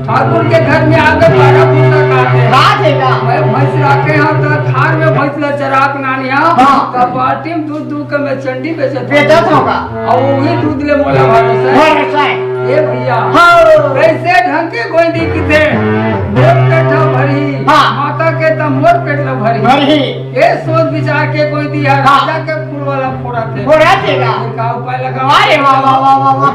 ठाकुर के घर में आकर बारह पुत्र काटे मैं भैंस रखे हैं तो थार में भैंस ले चराक नानिया तो बाल्टी में दूध दूध के मैं चंडी बेचत होगा और वही दूध ले मोला भरोसा ये भैया कैसे ढंग के गोइंदी किथे मोर पेट भरी माता के त मोर पेट ल भरी ये सोच विचार के कोई दिया राजा के फूल वाला फोड़ा थे फोड़ा थे का उपाय लगावा वाह वाह वाह वाह